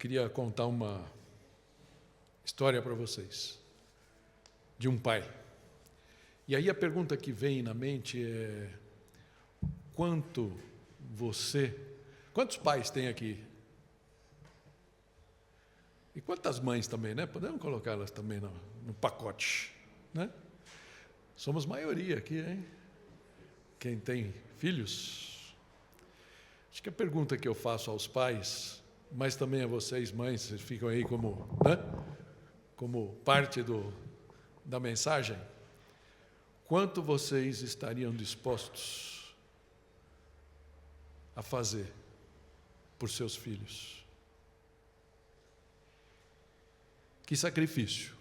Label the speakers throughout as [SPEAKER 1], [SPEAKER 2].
[SPEAKER 1] queria contar uma história para vocês, de um pai. E aí a pergunta que vem na mente é: quantos pais tem aqui? E quantas mães também, né? Podemos colocá-las também no pacote, né? Somos maioria aqui, hein? Quem tem filhos. Acho que a pergunta que eu faço aos pais, mas também a vocês, mães, vocês ficam aí como, né? Como parte da mensagem. Quanto vocês estariam dispostos a fazer por seus filhos? Que sacrifício.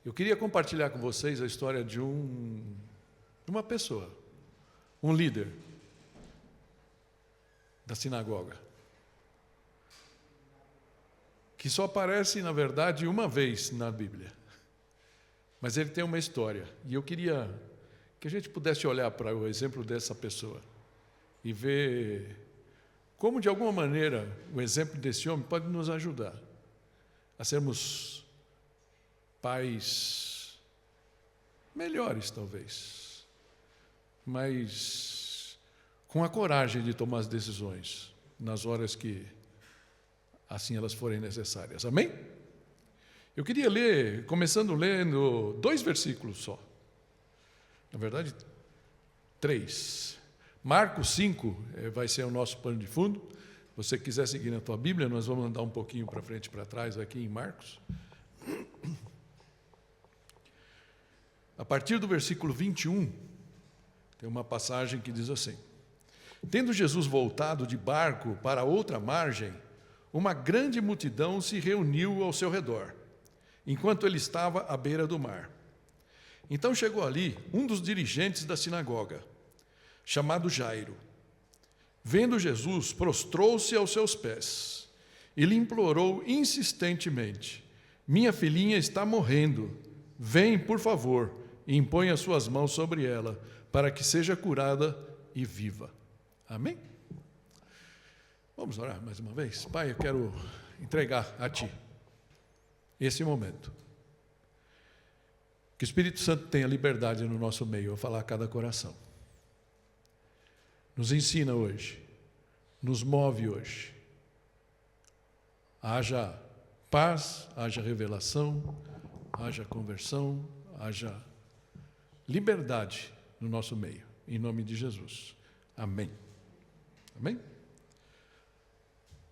[SPEAKER 1] Eu queria compartilhar com vocês a história de uma pessoa, um líder da sinagoga, que só aparece, na verdade, uma vez na Bíblia. Mas ele tem uma história. E eu queria que a gente pudesse olhar para o exemplo dessa pessoa e ver como, de alguma maneira, o exemplo desse homem pode nos ajudar a sermos pais melhores, talvez, mas com a coragem de tomar as decisões nas horas que assim elas forem necessárias. Amém? Eu queria ler, começando lendo 2 versículos só. Na verdade, 3. Marcos 5 vai ser o nosso pano de fundo. Se você quiser seguir na tua Bíblia, nós vamos andar um pouquinho para frente e para trás aqui em Marcos. A partir do versículo 21, tem uma passagem que diz assim: Tendo Jesus voltado de barco para outra margem, uma grande multidão se reuniu ao seu redor, enquanto ele estava à beira do mar. Então chegou ali um dos dirigentes da sinagoga, chamado Jairo. Vendo Jesus, prostrou-se aos seus pés e lhe implorou insistentemente: Minha filhinha está morrendo. Vem, por favor, e impõe as suas mãos sobre ela, para que seja curada e viva. Amém? Vamos orar mais uma vez? Pai, eu quero entregar a Ti esse momento. Que o Espírito Santo tenha liberdade no nosso meio a falar a cada coração. Nos ensina hoje, nos move hoje. Haja paz, haja revelação, haja conversão, haja liberdade no nosso meio, em nome de Jesus. Amém. Amém?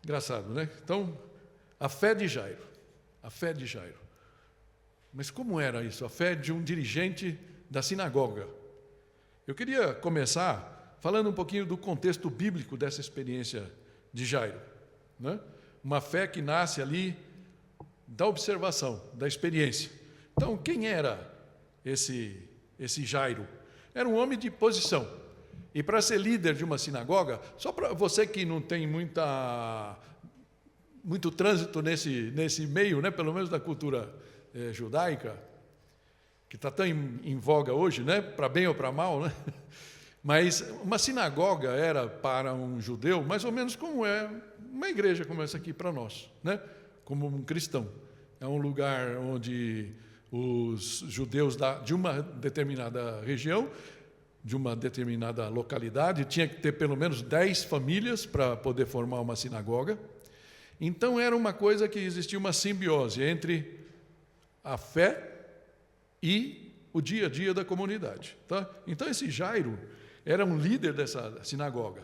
[SPEAKER 1] Engraçado, né? Então, a fé de Jairo. A fé de Jairo. Mas como era isso? A fé de um dirigente da sinagoga. Eu queria começar falando um pouquinho do contexto bíblico dessa experiência de Jairo, né? Uma fé que nasce ali da observação, da experiência. Então, quem era esse Jairo? Era um homem de posição. E para ser líder de uma sinagoga, só para você que não tem muito trânsito nesse meio, né? Pelo menos da cultura judaica, que está tão em voga hoje, né? Para bem ou para mal, né? Mas uma sinagoga era para um judeu mais ou menos como é uma igreja como essa aqui para nós, né? Como um cristão. É um lugar onde os judeus de uma determinada região, de uma determinada localidade, tinha que ter pelo menos 10 famílias para poder formar uma sinagoga. Então era uma coisa que existia uma simbiose entre a fé e o dia a dia da comunidade, tá? Então esse Jairo era um líder dessa sinagoga.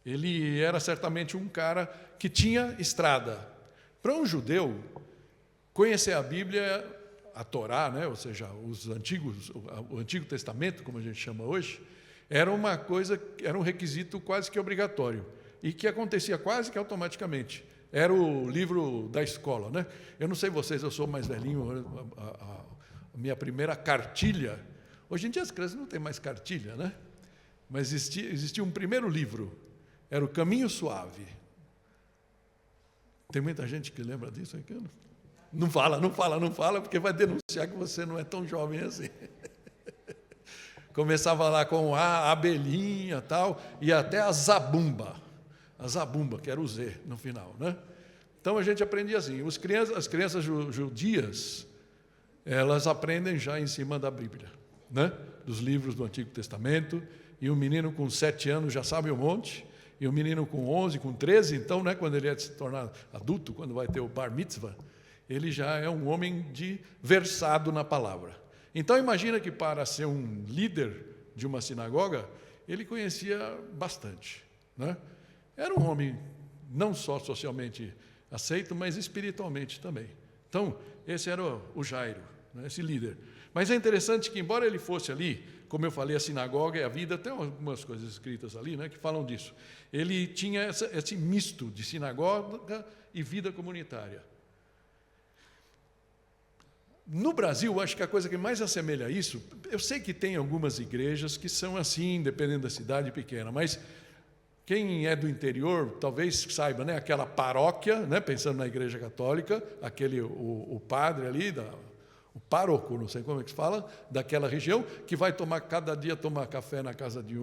[SPEAKER 1] Ele era certamente um cara que tinha estrada. Para um judeu, conhecer a Bíblia, a Torá, né? Ou seja, o Antigo Testamento, como a gente chama hoje, era uma coisa, era um requisito quase que obrigatório e que acontecia quase que automaticamente. Era o livro da escola, né? Eu não sei vocês, eu sou mais velhinho, a minha primeira cartilha. Hoje em dia as crianças não têm mais cartilha, né? Mas existia um primeiro livro, era o Caminho Suave. Tem muita gente que lembra disso aqui? Não fala, porque vai denunciar que você não é tão jovem assim. Começava lá com a abelhinha tal, e até a zabumba. a zabumba, que era o Z no final, né? Então a gente aprendia assim, as crianças judias, elas aprendem já em cima da Bíblia, né? Dos livros do Antigo Testamento, e um menino com 7 anos já sabe um monte, e um menino com 11, com 13, então, né, quando ele é de se tornar adulto, quando vai ter o bar mitzvah, ele já é um homem versado na palavra. Então imagina que para ser um líder de uma sinagoga, ele conhecia bastante, né? Era um homem não só socialmente aceito, mas espiritualmente também. Então, esse era o Jairo, né, esse líder. Mas é interessante que, embora ele fosse ali, como eu falei, a sinagoga e a vida, tem algumas coisas escritas ali, né, que falam disso. Ele tinha esse misto de sinagoga e vida comunitária. No Brasil, acho que a coisa que mais assemelha a isso, eu sei que tem algumas igrejas que são assim, dependendo da cidade pequena, mas quem é do interior talvez saiba, né, aquela paróquia, né, pensando na igreja católica, o padre ali, o pároco, não sei como é que se fala, daquela região, que vai cada dia tomar café na casa de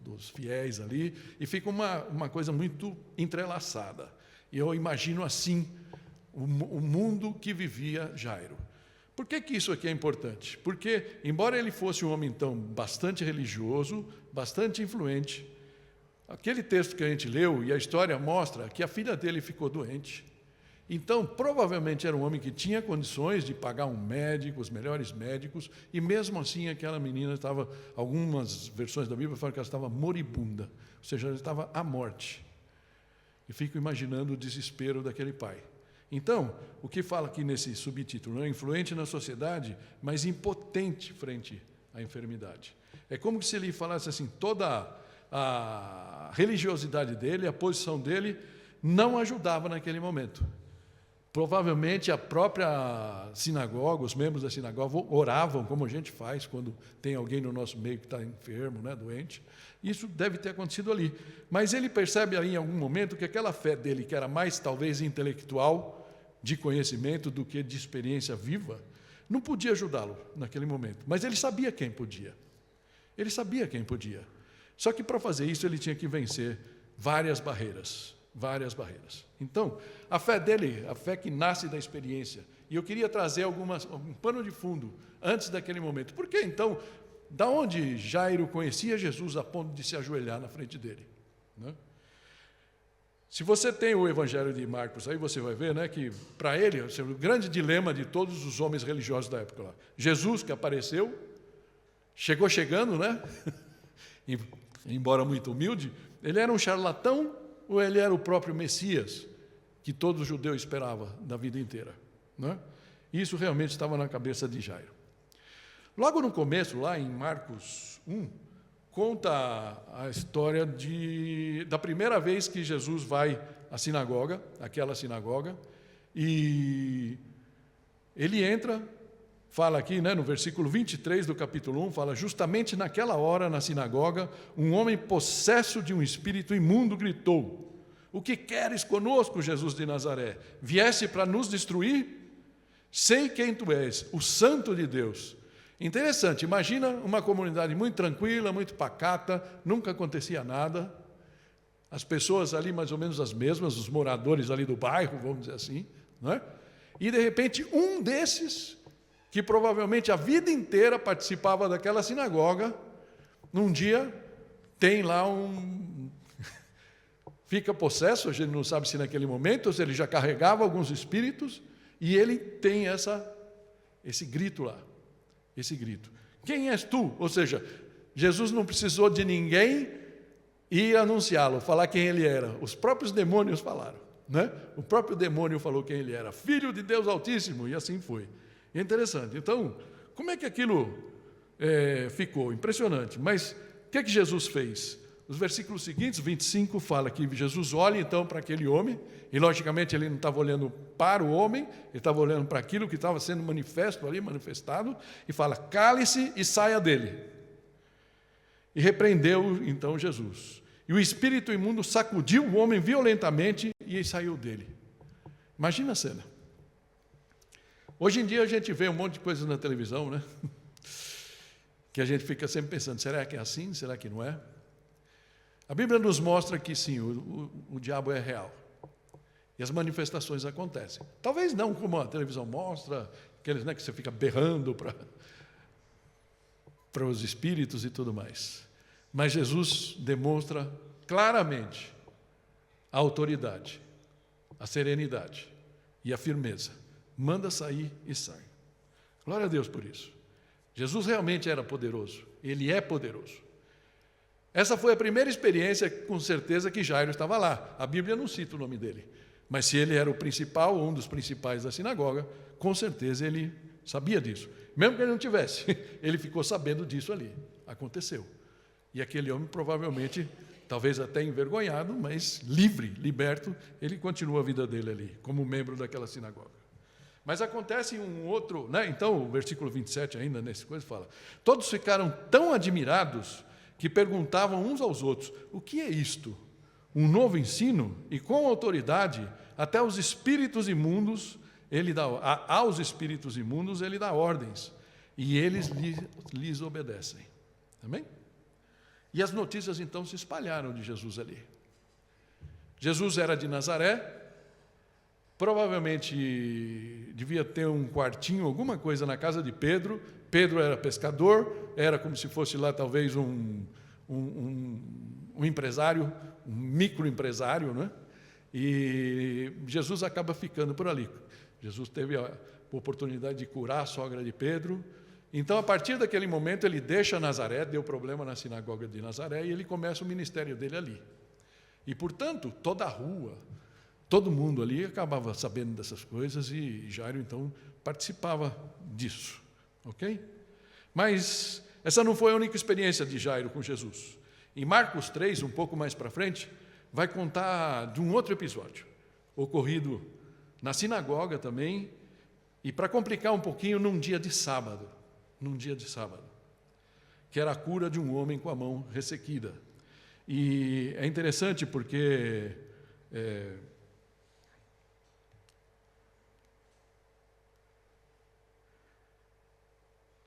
[SPEAKER 1] dos fiéis ali, e fica uma coisa muito entrelaçada. E eu imagino assim o mundo que vivia Jairo. Por que isso aqui é importante? Porque, embora ele fosse um homem, então, bastante religioso, bastante influente, aquele texto que a gente leu e a história mostra que a filha dele ficou doente. Então, provavelmente era um homem que tinha condições de pagar um médico, os melhores médicos, e mesmo assim aquela menina estava, algumas versões da Bíblia falam que ela estava moribunda, ou seja, ela estava à morte. E fico imaginando o desespero daquele pai. Então, o que fala aqui nesse subtítulo? Influente na sociedade, mas impotente frente à enfermidade. É como se ele falasse assim, toda a religiosidade dele, a posição dele, não ajudava naquele momento. Provavelmente a própria sinagoga, os membros da sinagoga oravam, como a gente faz quando tem alguém no nosso meio que está enfermo, né, doente. Isso deve ter acontecido ali. Mas ele percebe ali em algum momento que aquela fé dele, que era mais talvez intelectual, de conhecimento do que de experiência viva, não podia ajudá-lo naquele momento. Mas ele sabia quem podia. Ele sabia quem podia. Só que para fazer isso ele tinha que vencer várias barreiras. Várias barreiras. Então, a fé dele, a fé que nasce da experiência. E eu queria trazer um pano de fundo antes daquele momento. Por que então, da onde Jairo conhecia Jesus a ponto de se ajoelhar na frente dele? Né? Se você tem o Evangelho de Marcos, aí você vai ver, né, que para ele, o grande dilema de todos os homens religiosos da época lá. Jesus que apareceu, chegando, né? Embora muito humilde, ele era um charlatão ou ele era o próprio Messias que todo judeu esperava da vida inteira, né? Isso realmente estava na cabeça de Jairo. Logo no começo, lá em Marcos 1, conta a história da primeira vez que Jesus vai à sinagoga, aquela sinagoga, e ele entra, fala aqui, né, no versículo 23 do capítulo 1, fala, justamente naquela hora na sinagoga, um homem possesso de um espírito imundo gritou, o que queres conosco, Jesus de Nazaré? Vieste para nos destruir? Sei quem tu és, o Santo de Deus. Interessante, imagina uma comunidade muito tranquila, muito pacata, nunca acontecia nada, as pessoas ali mais ou menos as mesmas, os moradores ali do bairro, vamos dizer assim, não é? E de repente um desses, que provavelmente a vida inteira participava daquela sinagoga, num dia tem lá fica possesso, a gente não sabe se naquele momento, ou se ele já carregava alguns espíritos, e ele tem esse grito lá. Esse grito. Quem és tu? Ou seja, Jesus não precisou de ninguém ir anunciá-lo, falar quem ele era. Os próprios demônios falaram, né? O próprio demônio falou quem ele era. Filho de Deus Altíssimo, e assim foi. É interessante. Então, como é que aquilo ficou? Impressionante. Mas o que é que Jesus fez? Os versículos seguintes, 25, fala que Jesus olha então para aquele homem, e logicamente ele não estava olhando para o homem, ele estava olhando para aquilo que estava sendo manifestado, e fala, cale-se e saia dele. E repreendeu então Jesus. E o espírito imundo sacudiu o homem violentamente e saiu dele. Imagina a cena. Hoje em dia a gente vê um monte de coisas na televisão, né? Que a gente fica sempre pensando, será que é assim? Será que não é? A Bíblia nos mostra que sim, o diabo é real. E as manifestações acontecem. Talvez não como a televisão mostra, aqueles, né, que você fica berrando para os espíritos e tudo mais. Mas Jesus demonstra claramente a autoridade, a serenidade e a firmeza. Manda sair e sai. Glória a Deus por isso. Jesus realmente era poderoso. Ele é poderoso. Essa foi a primeira experiência, com certeza, que Jairo estava lá. A Bíblia não cita o nome dele. Mas se ele era o principal, um dos principais da sinagoga, com certeza ele sabia disso. Mesmo que ele não tivesse, ele ficou sabendo disso ali. Aconteceu. E aquele homem provavelmente, talvez até envergonhado, mas livre, liberto, ele continua a vida dele ali, como membro daquela sinagoga. Mas acontece um outro, né? Então o versículo 27 ainda, nesse coisa, fala: todos ficaram tão admirados que perguntavam uns aos outros: o que é isto? Um novo ensino? E com autoridade, até os espíritos imundos, aos espíritos imundos ele dá ordens, e eles lhes obedecem. Amém? E as notícias então se espalharam de Jesus ali. Jesus era de Nazaré, provavelmente devia ter um quartinho, alguma coisa na casa de Pedro. Pedro era pescador, era como se fosse lá talvez um empresário, um microempresário, né? E Jesus acaba ficando por ali. Jesus teve a oportunidade de curar a sogra de Pedro. Então, a partir daquele momento, ele deixa Nazaré, deu problema na sinagoga de Nazaré, e ele começa o ministério dele ali. E, portanto, toda a rua, todo mundo ali acabava sabendo dessas coisas, e Jairo, então, participava disso. Ok? Mas essa não foi a única experiência de Jairo com Jesus. Em Marcos 3, um pouco mais para frente, vai contar de um outro episódio, ocorrido na sinagoga também, e para complicar um pouquinho, num dia de sábado, que era a cura de um homem com a mão ressequida. E é interessante porque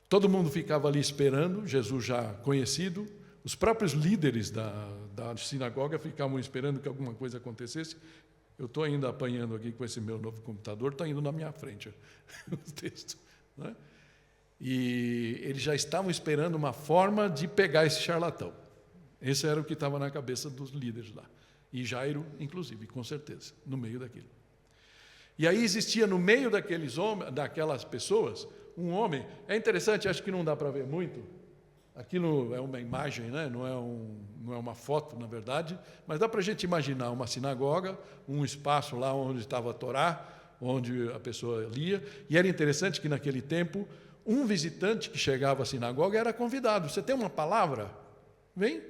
[SPEAKER 1] todo mundo ficava ali esperando, Jesus já conhecido, os próprios líderes da sinagoga ficavam esperando que alguma coisa acontecesse. Eu estou ainda apanhando aqui com esse meu novo computador, está indo na minha frente o texto, né? E eles já estavam esperando uma forma de pegar esse charlatão. Esse era o que estava na cabeça dos líderes lá. E Jairo, inclusive, com certeza, no meio daquilo. E aí existia no meio daquelas pessoas, um homem. É interessante, acho que não dá para ver muito. Aquilo é uma imagem, né? Não é uma foto, na verdade, mas dá para a gente imaginar uma sinagoga, um espaço lá onde estava a Torá, onde a pessoa lia. E era interessante que, naquele tempo, um visitante que chegava à sinagoga era convidado. Você tem uma palavra? Vem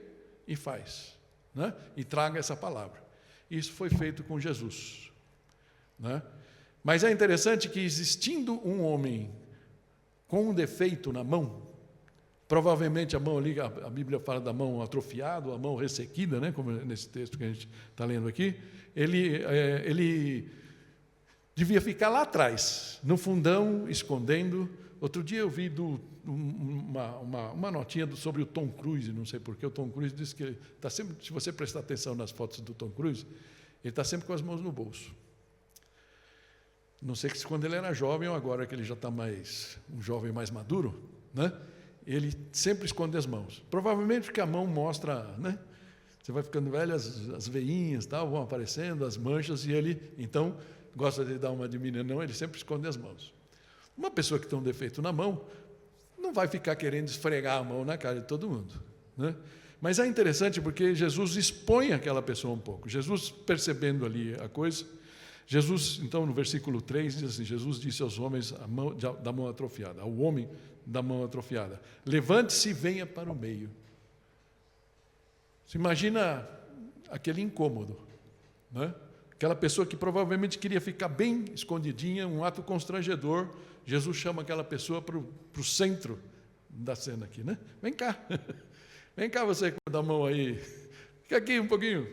[SPEAKER 1] e faz, né? E traga essa palavra. Isso foi feito com Jesus, né? Mas é interessante que, existindo um homem com um defeito na mão, provavelmente a mão ali, a Bíblia fala da mão atrofiada, a mão ressequida, né? Como nesse texto que a gente está lendo aqui, ele devia ficar lá atrás, no fundão, escondendo. Outro dia eu vi uma notinha sobre o Tom Cruise, não sei porquê. O Tom Cruise disse que está sempre, se você prestar atenção nas fotos do Tom Cruise, ele está sempre com as mãos no bolso. Não sei se quando ele era jovem ou agora que ele já está um jovem mais maduro, né? Ele sempre esconde as mãos. Provavelmente porque a mão mostra, né? Você vai ficando velho, as veinhas tal, vão aparecendo, as manchas, e ele, então, gosta de dar uma diminuição, não, ele sempre esconde as mãos. Uma pessoa que tem um defeito na mão não vai ficar querendo esfregar a mão na cara de todo mundo, né? Mas é interessante porque Jesus expõe aquela pessoa um pouco. Jesus, percebendo ali a coisa, Jesus, então, no versículo 3, diz assim: Jesus disse aos homens da mão atrofiada, ao homem da mão atrofiada: levante-se e venha para o meio. Você imagina aquele incômodo, né? Aquela pessoa que provavelmente queria ficar bem escondidinha, um ato constrangedor. Jesus chama aquela pessoa para o centro da cena aqui, né? Vem cá, vem cá você da mão aí, fica aqui um pouquinho.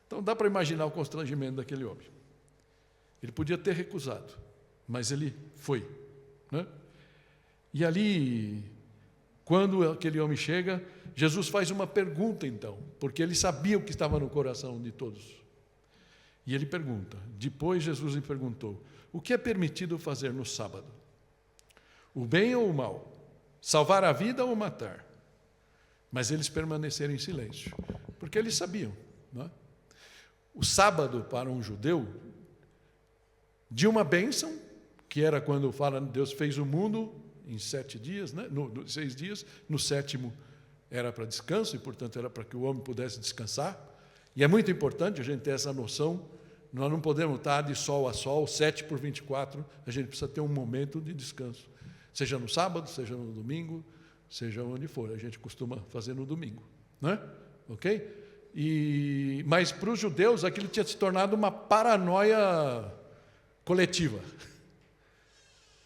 [SPEAKER 1] Então dá para imaginar o constrangimento daquele homem. Ele podia ter recusado, mas ele foi, né? E ali, quando aquele homem chega, Jesus faz uma pergunta então, porque ele sabia o que estava no coração de todos. E ele pergunta, depois Jesus lhe perguntou, o que é permitido fazer no sábado? O bem ou o mal? Salvar a vida ou matar? Mas eles permaneceram em silêncio, porque eles sabiam, não é? O sábado para um judeu, de uma bênção, que era quando fala Deus fez o mundo em 7 dias, né? 6 dias, no 7º era para descanso, e portanto era para que o homem pudesse descansar. E é muito importante a gente ter essa noção, nós não podemos estar de sol a sol, 7/24, a gente precisa ter um momento de descanso, seja no sábado, seja no domingo, seja onde for, a gente costuma fazer no domingo, né? Ok? Mas para os judeus aquilo tinha se tornado uma paranoia coletiva.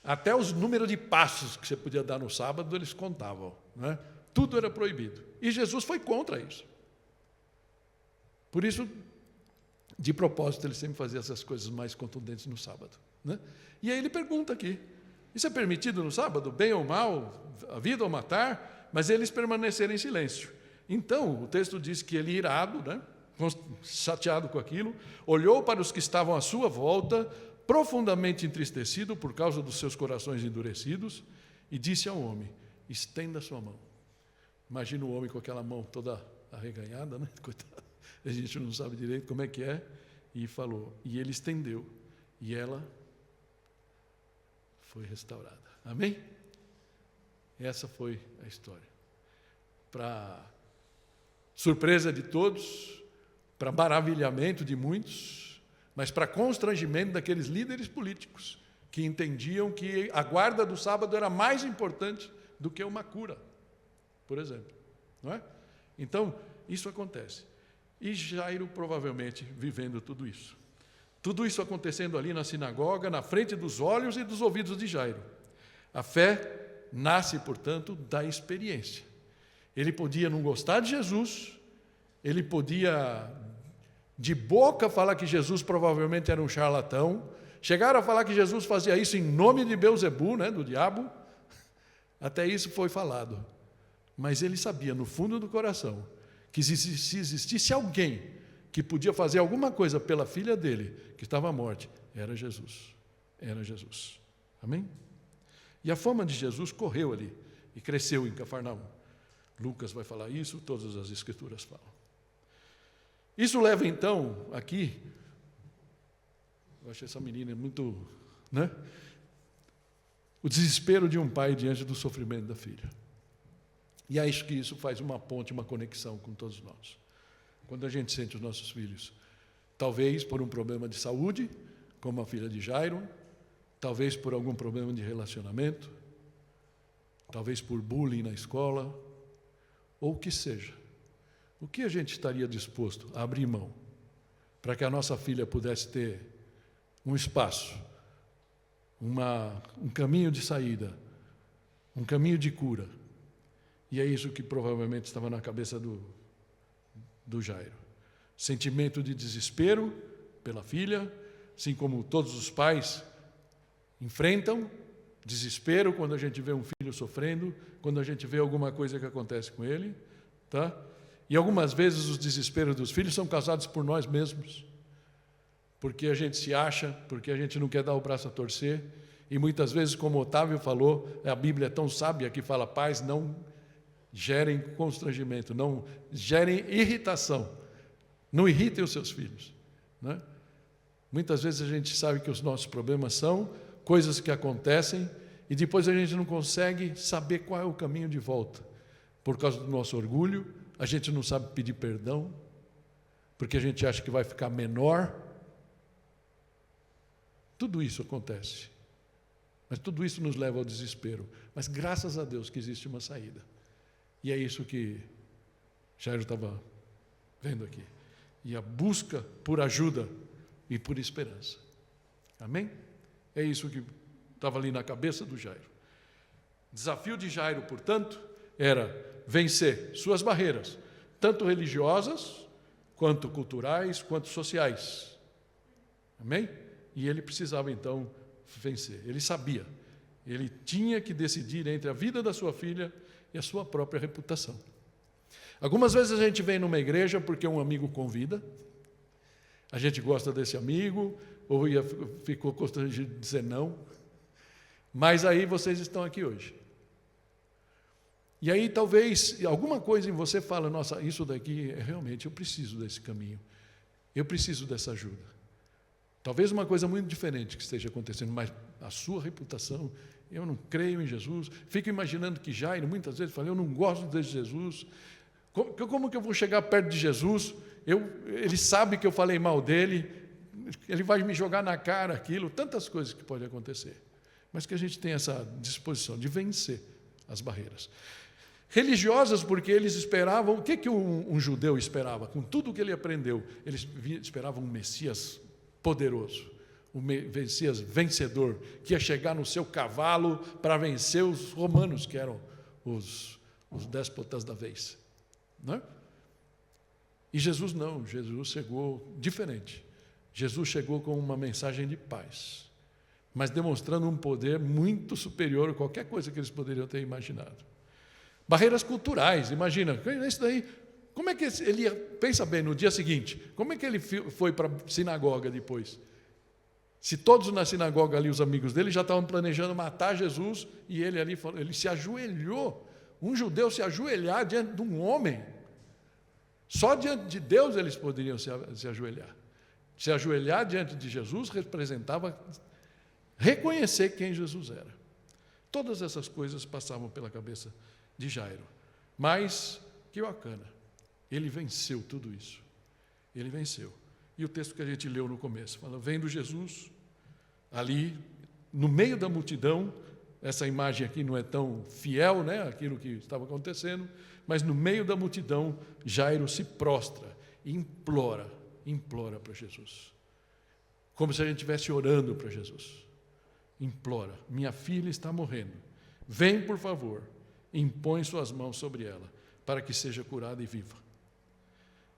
[SPEAKER 1] Até os números de passos que você podia dar no sábado, eles contavam, né? Tudo era proibido. E Jesus foi contra isso. Por isso, de propósito, ele sempre fazia essas coisas mais contundentes no sábado, né? E aí ele pergunta aqui, isso é permitido no sábado, bem ou mal, a vida ou matar? Mas eles permaneceram em silêncio. Então, o texto diz que ele, irado, né, chateado com aquilo, olhou para os que estavam à sua volta, profundamente entristecido por causa dos seus corações endurecidos, e disse ao homem, estenda a sua mão. Imagina o homem com aquela mão toda arreganhada, né? Coitado, a gente não sabe direito como é que é, e falou, e ele estendeu, e ela foi restaurada. Amém? Essa foi a história. Para surpresa de todos, para maravilhamento de muitos, mas para constrangimento daqueles líderes políticos que entendiam que a guarda do sábado era mais importante do que uma cura, por exemplo, não é? Então, isso acontece. E Jairo provavelmente vivendo tudo isso. Tudo isso acontecendo ali na sinagoga, na frente dos olhos e dos ouvidos de Jairo. A fé nasce, portanto, da experiência. Ele podia não gostar de Jesus, ele podia de boca falar que Jesus provavelmente era um charlatão, chegaram a falar que Jesus fazia isso em nome de Belzebu, né, do diabo, até isso foi falado. Mas ele sabia no fundo do coração que se existisse alguém que podia fazer alguma coisa pela filha dele, que estava à morte, era Jesus. Era Jesus. Amém? E a fama de Jesus correu ali e cresceu em Cafarnaum. Lucas vai falar isso, todas as escrituras falam. Isso leva então aqui, eu acho essa menina muito, né? O desespero de um pai diante do sofrimento da filha. E acho que isso faz uma ponte, uma conexão com todos nós. Quando a gente sente os nossos filhos, talvez por um problema de saúde, como a filha de Jairo, talvez por algum problema de relacionamento, talvez por bullying na escola, ou o que seja. O que a gente estaria disposto a abrir mão para que a nossa filha pudesse ter um espaço, um caminho de saída, um caminho de cura? E é isso que provavelmente estava na cabeça do Jairo. Sentimento de desespero pela filha, assim como todos os pais enfrentam, desespero quando a gente vê um filho sofrendo, quando a gente vê alguma coisa que acontece com ele, tá? E algumas vezes os desesperos dos filhos são causados por nós mesmos, porque a gente se acha, porque a gente não quer dar o braço a torcer, e muitas vezes, como Otávio falou, a Bíblia é tão sábia que fala, pais, não gerem constrangimento, não gerem irritação, não irritem os seus filhos, né? Muitas vezes a gente sabe que os nossos problemas são coisas que acontecem e depois a gente não consegue saber qual é o caminho de volta, por causa do nosso orgulho, a gente não sabe pedir perdão, porque a gente acha que vai ficar menor. Tudo isso acontece, mas tudo isso nos leva ao desespero, mas graças a Deus que existe uma saída. E é isso que Jairo estava vendo aqui. E a busca por ajuda e por esperança. Amém? É isso que estava ali na cabeça do Jairo. O desafio de Jairo, portanto, era vencer suas barreiras, tanto religiosas, quanto culturais, quanto sociais. Amém? E ele precisava, então, vencer. Ele sabia. Ele tinha que decidir entre a vida da sua filha e a sua própria reputação. Algumas vezes a gente vem numa igreja porque um amigo convida, a gente gosta desse amigo, ou ficou constrangido de dizer não, mas aí vocês estão aqui hoje. E aí talvez alguma coisa em você fala, nossa, isso daqui, realmente, eu preciso desse caminho, eu preciso dessa ajuda. Talvez uma coisa muito diferente que esteja acontecendo, mas a sua reputação, eu não creio em Jesus, fico imaginando que Jairo muitas vezes fala, eu não gosto de Jesus, como que eu vou chegar perto de Jesus? Ele sabe que eu falei mal dele, ele vai me jogar na cara aquilo, tantas coisas que podem acontecer, mas que a gente tem essa disposição de vencer as barreiras. Religiosas, porque eles esperavam, o que um judeu esperava? Com tudo o que ele aprendeu, eles esperavam um Messias poderoso, um Messias vencedor, que ia chegar no seu cavalo para vencer os romanos, que eram os déspotas da vez. Não é? E Jesus não, Jesus chegou diferente. Jesus chegou com uma mensagem de paz, mas demonstrando um poder muito superior a qualquer coisa que eles poderiam ter imaginado. Barreiras culturais, imagina, isso daí, como é que ele ia, pensa bem, no dia seguinte, como é que ele foi para a sinagoga depois? Se todos na sinagoga ali, os amigos dele, já estavam planejando matar Jesus, e ele ali, ele se ajoelhou, um judeu se ajoelhar diante de um homem, só diante de Deus eles poderiam se ajoelhar. Se ajoelhar diante de Jesus representava reconhecer quem Jesus era. Todas essas coisas passavam pela cabeça de Jairo. Mas, que bacana, ele venceu tudo isso. Ele venceu. E o texto que a gente leu no começo, fala, vendo Jesus, ali, no meio da multidão, essa imagem aqui não é tão fiel, né, aquilo que estava acontecendo, mas no meio da multidão, Jairo se prostra e implora para Jesus. Como se a gente estivesse orando para Jesus. Implora, minha filha está morrendo, vem por favor, impõe suas mãos sobre ela, para que seja curada e viva.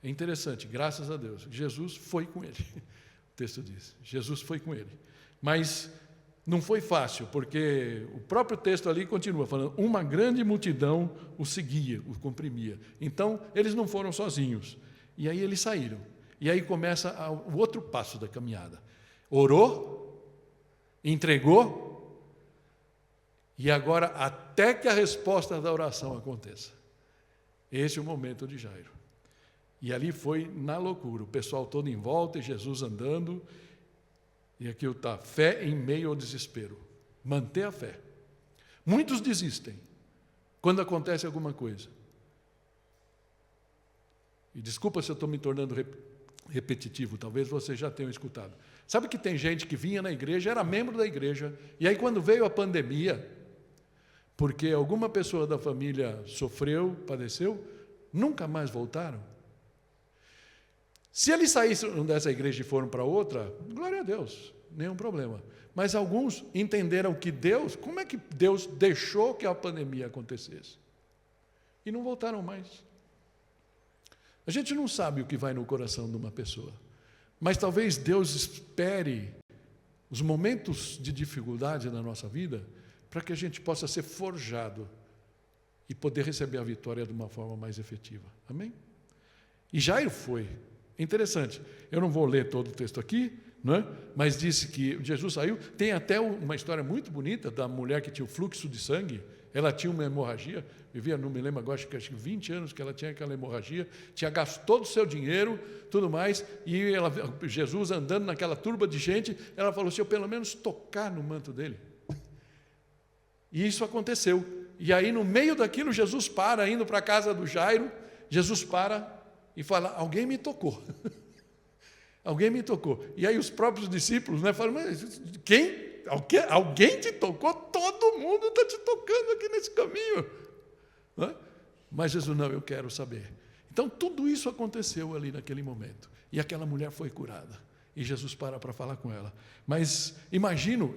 [SPEAKER 1] É interessante, graças a Deus, Jesus foi com ele, o texto diz, Jesus foi com ele, mas não foi fácil, porque o próprio texto ali continua falando, uma grande multidão o seguia, o comprimia, então eles não foram sozinhos, e aí eles saíram, e aí começa o outro passo da caminhada, orou, entregou, e agora até que a resposta da oração aconteça. Esse é o momento de Jairo. E ali foi na loucura, o pessoal todo em volta, e Jesus andando, e aqui está, fé em meio ao desespero. Manter a fé. Muitos desistem quando acontece alguma coisa. E desculpa se eu estou me tornando repetitivo, talvez vocês já tenham escutado. Sabe que tem gente que vinha na igreja, era membro da igreja, e aí quando veio a pandemia, porque alguma pessoa da família sofreu, padeceu, nunca mais voltaram. Se eles saíram dessa igreja e foram para outra, glória a Deus, nenhum problema. Mas alguns entenderam que Deus, como é que Deus deixou que a pandemia acontecesse? E não voltaram mais. A gente não sabe o que vai no coração de uma pessoa, mas talvez Deus espere os momentos de dificuldade na nossa vida para que a gente possa ser forjado e poder receber a vitória de uma forma mais efetiva. Amém? E Jairo foi. Interessante. Eu não vou ler todo o texto aqui, não é? Mas disse que Jesus saiu. Tem até uma história muito bonita da mulher que tinha o fluxo de sangue. Ela tinha uma hemorragia, vivia, não me lembro agora, acho que 20 anos que ela tinha aquela hemorragia, tinha gasto todo o seu dinheiro, tudo mais, e Jesus andando naquela turba de gente, ela falou, se eu pelo menos tocar no manto dele. E isso aconteceu. E aí, no meio daquilo, Jesus para, indo para a casa do Jairo, Jesus para e fala, alguém me tocou. Alguém me tocou. E aí os próprios discípulos, né, falam, mas quem? Alguém te tocou? Todo mundo está te tocando aqui nesse caminho. Não é? Mas Jesus, não, eu quero saber. Então, tudo isso aconteceu ali naquele momento. E aquela mulher foi curada. E Jesus para falar com ela. Mas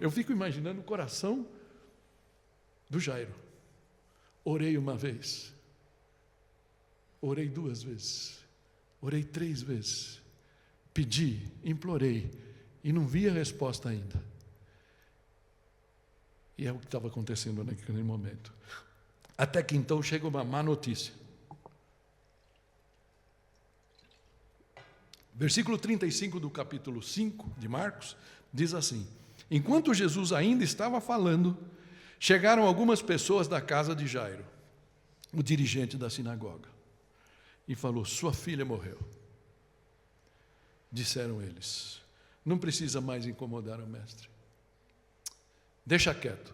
[SPEAKER 1] eu fico imaginando o coração do Jairo. Orei uma vez. Orei 2 vezes. Orei 3 vezes. Pedi, implorei. E não vi a resposta ainda. E é o que estava acontecendo naquele momento. Até que então chega uma má notícia. Versículo 35 do capítulo 5 de Marcos diz assim: enquanto Jesus ainda estava falando, chegaram algumas pessoas da casa de Jairo, o dirigente da sinagoga, e falou: sua filha morreu. Disseram eles: não precisa mais incomodar o mestre. Deixa quieto.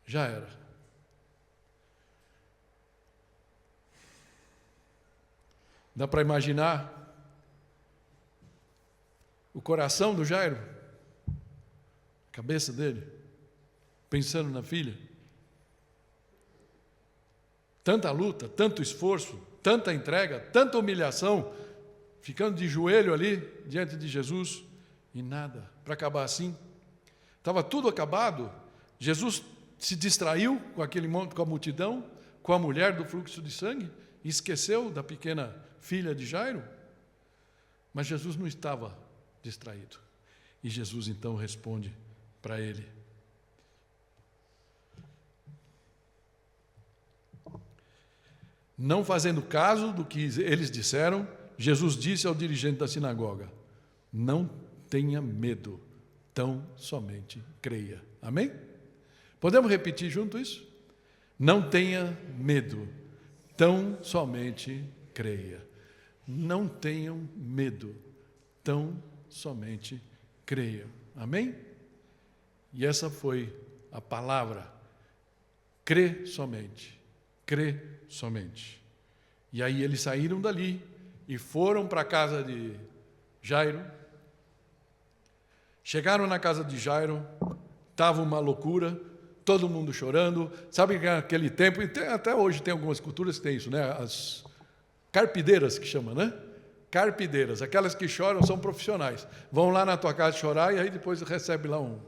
[SPEAKER 1] Já era. Dá para imaginar o coração do Jairo? A cabeça dele, pensando na filha? Tanta luta, tanto esforço, tanta entrega, tanta humilhação, ficando de joelho ali diante de Jesus, e nada, para acabar assim. Estava tudo acabado. Jesus se distraiu com a multidão, com a mulher do fluxo de sangue, e esqueceu da pequena filha de Jairo. Mas Jesus não estava distraído. E Jesus então responde para ele. Não fazendo caso do que eles disseram, Jesus disse ao dirigente da sinagoga: não tenha medo, tão somente creia. Amém? Podemos repetir junto isso? Não tenha medo, tão somente creia. Não tenham medo, tão somente creia. Amém? E essa foi a palavra. Crê somente. Crê somente. E aí eles saíram dali e foram para a casa de Jairo. Chegaram na casa de Jairo, estava uma loucura, todo mundo chorando. Sabe que naquele tempo, e até hoje tem algumas culturas que tem isso, né? As carpideiras que chama, né? Carpideiras, aquelas que choram são profissionais. Vão lá na tua casa chorar e aí depois recebe lá um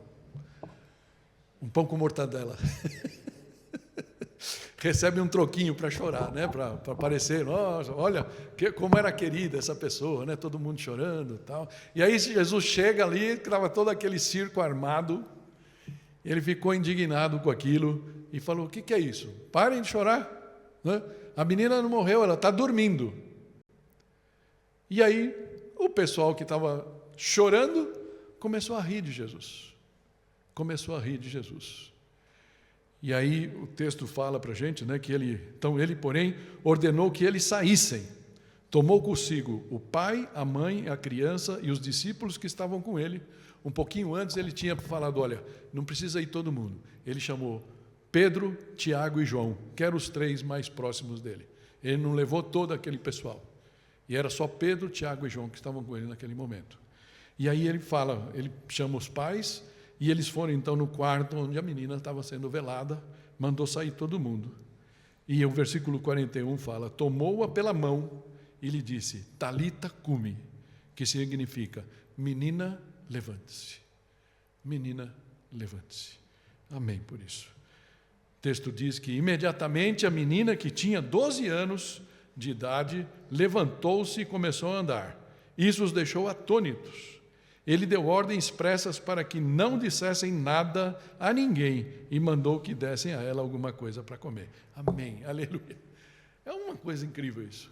[SPEAKER 1] pão com mortadela. Recebe um troquinho para chorar, né? Para parecer, nossa, olha como era querida essa pessoa, né? Todo mundo chorando e tal. E aí Jesus chega ali, estava todo aquele circo armado, ele ficou indignado com aquilo e falou: o que é isso? Parem de chorar, né? A menina não morreu, ela está dormindo. E aí o pessoal que estava chorando começou a rir de Jesus. Começou a rir de Jesus. E aí o texto fala para a gente, né, que ele, porém, ordenou que eles saíssem. Tomou consigo o pai, a mãe, a criança e os discípulos que estavam com ele. Um pouquinho antes ele tinha falado: olha, não precisa ir todo mundo. Ele chamou Pedro, Tiago e João, que eram os três mais próximos dele. Ele não levou todo aquele pessoal. E era só Pedro, Tiago e João que estavam com ele naquele momento. E aí ele chama os pais. E eles foram então no quarto onde a menina estava sendo velada, mandou sair todo mundo. E o versículo 41 fala: tomou-a pela mão e lhe disse: Talita cumi, que significa: menina, levante-se. Menina, levante-se. Amém por isso. O texto diz que imediatamente a menina, que tinha 12 anos de idade, levantou-se e começou a andar. Isso os deixou atônitos. Ele deu ordens expressas para que não dissessem nada a ninguém e mandou que dessem a ela alguma coisa para comer. Amém, aleluia. É uma coisa incrível isso.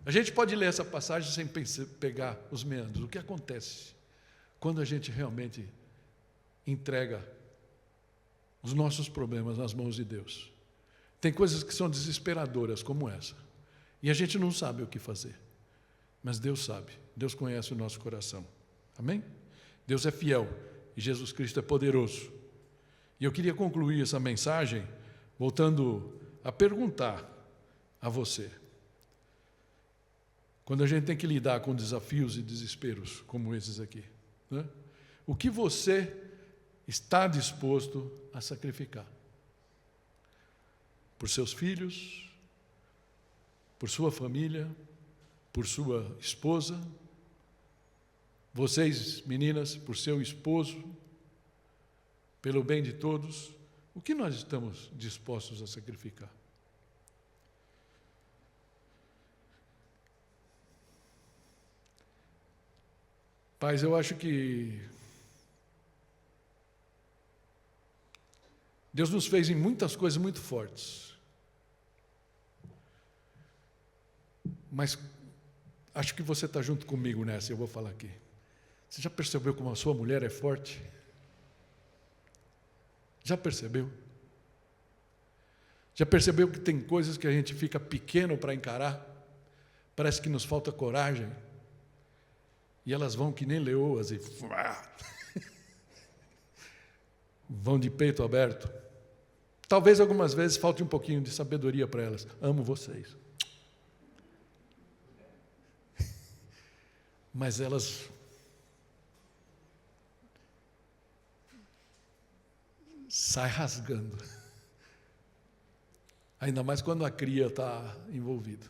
[SPEAKER 1] A gente pode ler essa passagem sem pegar os meandros. O que acontece quando a gente realmente entrega os nossos problemas nas mãos de Deus? Tem coisas que são desesperadoras como essa. E a gente não sabe o que fazer. Mas Deus sabe, Deus conhece o nosso coração. Amém? Deus é fiel e Jesus Cristo é poderoso. E eu queria concluir essa mensagem voltando a perguntar a você. Quando a gente tem que lidar com desafios e desesperos como esses aqui, né? O que você está disposto a sacrificar? Por seus filhos, por sua família, por sua esposa, vocês, meninas, por seu esposo, pelo bem de todos, o que nós estamos dispostos a sacrificar? Pais, eu acho que Deus nos fez em muitas coisas muito fortes. Mas Acho que você está junto comigo nessa, eu vou falar aqui. Você já percebeu como a sua mulher é forte? Já percebeu? Já percebeu que tem coisas que a gente fica pequeno para encarar? Parece que nos falta coragem. E elas vão que nem leoas e vão de peito aberto. Talvez algumas vezes falte um pouquinho de sabedoria para elas. Amo vocês. Mas elas saem rasgando. Ainda mais quando a cria está envolvida.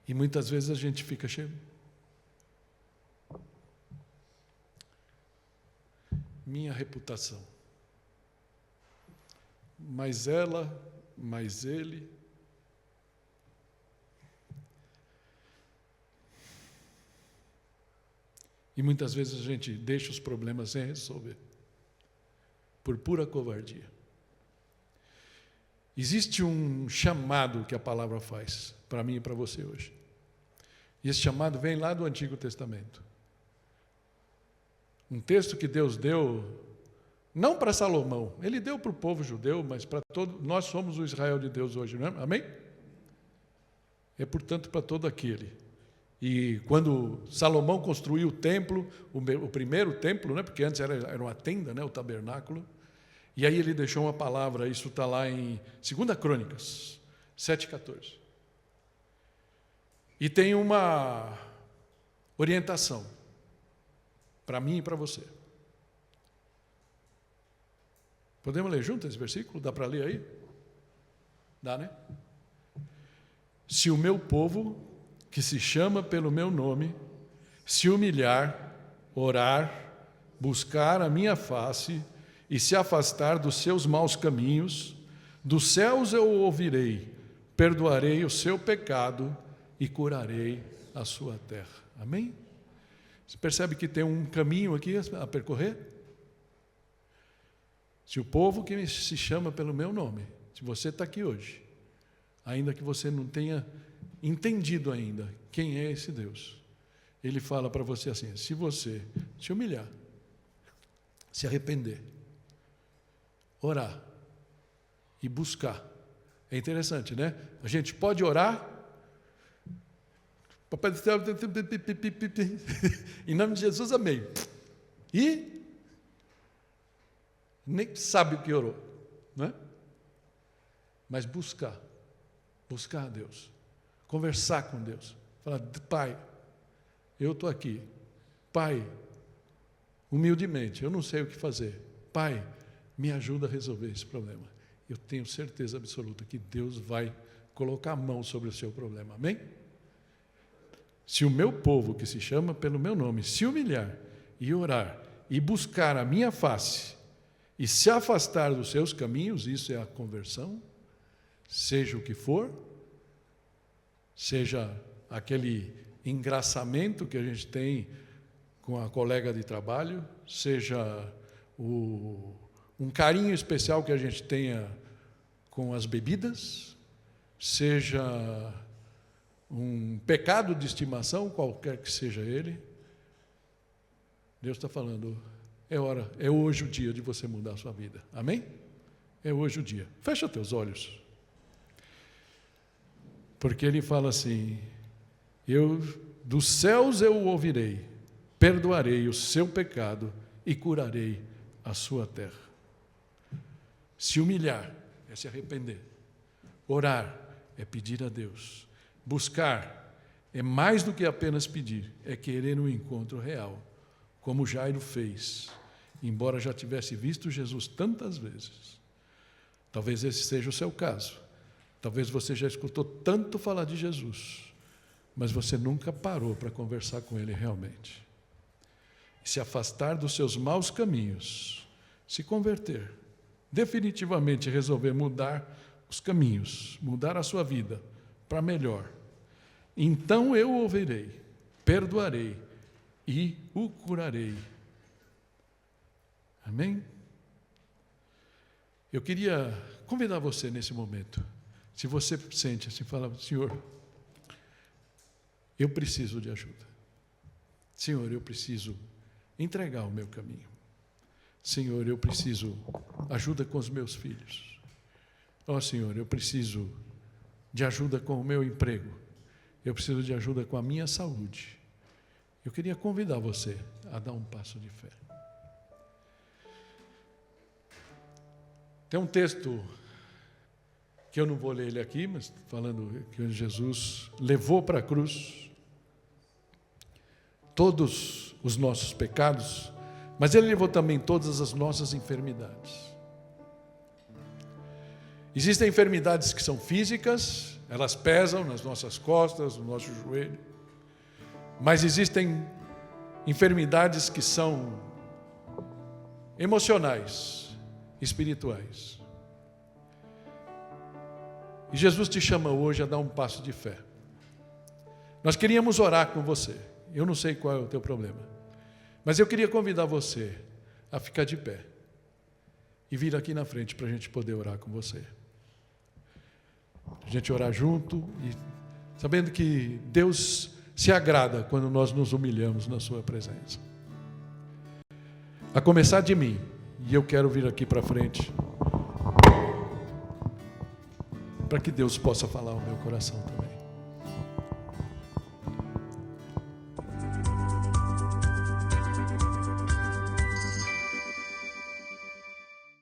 [SPEAKER 1] E muitas vezes a gente fica cheio. Minha reputação. Mas ela, mas ele. E muitas vezes a gente deixa os problemas sem resolver. Por pura covardia. Existe um chamado que a palavra faz para mim e para você hoje. E esse chamado vem lá do Antigo Testamento. Um texto que Deus deu, não para Salomão, ele deu para o povo judeu, mas para todo, nós somos o Israel de Deus hoje, não é? Amém? É, portanto, para todo aquele. E quando Salomão construiu o templo, o primeiro templo, né, porque antes era uma tenda, né, o tabernáculo, e aí ele deixou uma palavra, isso está lá em 2 Crônicas, 7,14. E tem uma orientação para mim e para você. Podemos ler junto esse versículo? Dá para ler aí? Dá, né? Se o meu povo, que se chama pelo meu nome, se humilhar, orar, buscar a minha face e se afastar dos seus maus caminhos, dos céus eu o ouvirei, perdoarei o seu pecado e curarei a sua terra. Amém? Você percebe que tem um caminho aqui a percorrer? Se o povo que se chama pelo meu nome, se você está aqui hoje, ainda que você não tenha entendido ainda quem é esse Deus, ele fala para você assim: se você se humilhar, se arrepender, orar e buscar. É interessante, né? A gente pode orar, Papai do céu, em nome de Jesus, amém. E nem sabe o que orou, não é? Mas buscar a Deus, conversar com Deus, falar: Pai, eu estou aqui, Pai, humildemente, eu não sei o que fazer, Pai, me ajuda a resolver esse problema. Eu tenho certeza absoluta que Deus vai colocar a mão sobre o seu problema, amém? Se o meu povo, que se chama pelo meu nome, se humilhar e orar e buscar a minha face e se afastar dos seus caminhos, isso é a conversão, seja o que for, seja aquele engraçamento que a gente tem com a colega de trabalho, seja um carinho especial que a gente tenha com as bebidas, seja um pecado de estimação, qualquer que seja ele, Deus está falando: é hora, é hoje o dia de você mudar a sua vida. Amém? É hoje o dia. Fecha teus olhos. Porque ele fala assim: dos céus eu o ouvirei, perdoarei o seu pecado e curarei a sua terra. Se humilhar é se arrepender. Orar é pedir a Deus. Buscar é mais do que apenas pedir, é querer um encontro real, como Jairo fez, embora já tivesse visto Jesus tantas vezes. Talvez esse seja o seu caso. Talvez você já escutou tanto falar de Jesus, mas você nunca parou para conversar com Ele realmente. Se afastar dos seus maus caminhos, se converter, definitivamente resolver mudar os caminhos, mudar a sua vida para melhor. Então eu o ouvirei, perdoarei e o curarei. Amém? Eu queria convidar você nesse momento, se você sente assim, fala: Senhor, eu preciso de ajuda. Senhor, eu preciso entregar o meu caminho. Senhor, eu preciso ajuda com os meus filhos. Ó Senhor, eu preciso de ajuda com o meu emprego. Eu preciso de ajuda com a minha saúde. Eu queria convidar você a dar um passo de fé. Tem um texto que eu não vou ler ele aqui, mas falando que Jesus levou para a cruz todos os nossos pecados, mas Ele levou também todas as nossas enfermidades. Existem enfermidades que são físicas, elas pesam nas nossas costas, no nosso joelho, mas existem enfermidades que são emocionais, espirituais. E Jesus te chama hoje a dar um passo de fé. Nós queríamos orar com você. Eu não sei qual é o teu problema, mas eu queria convidar você a ficar de pé e vir aqui na frente para a gente poder orar com você. A gente orar junto e sabendo que Deus se agrada quando nós nos humilhamos na sua presença. A começar de mim, e eu quero vir aqui para frente para que Deus possa falar ao meu coração também.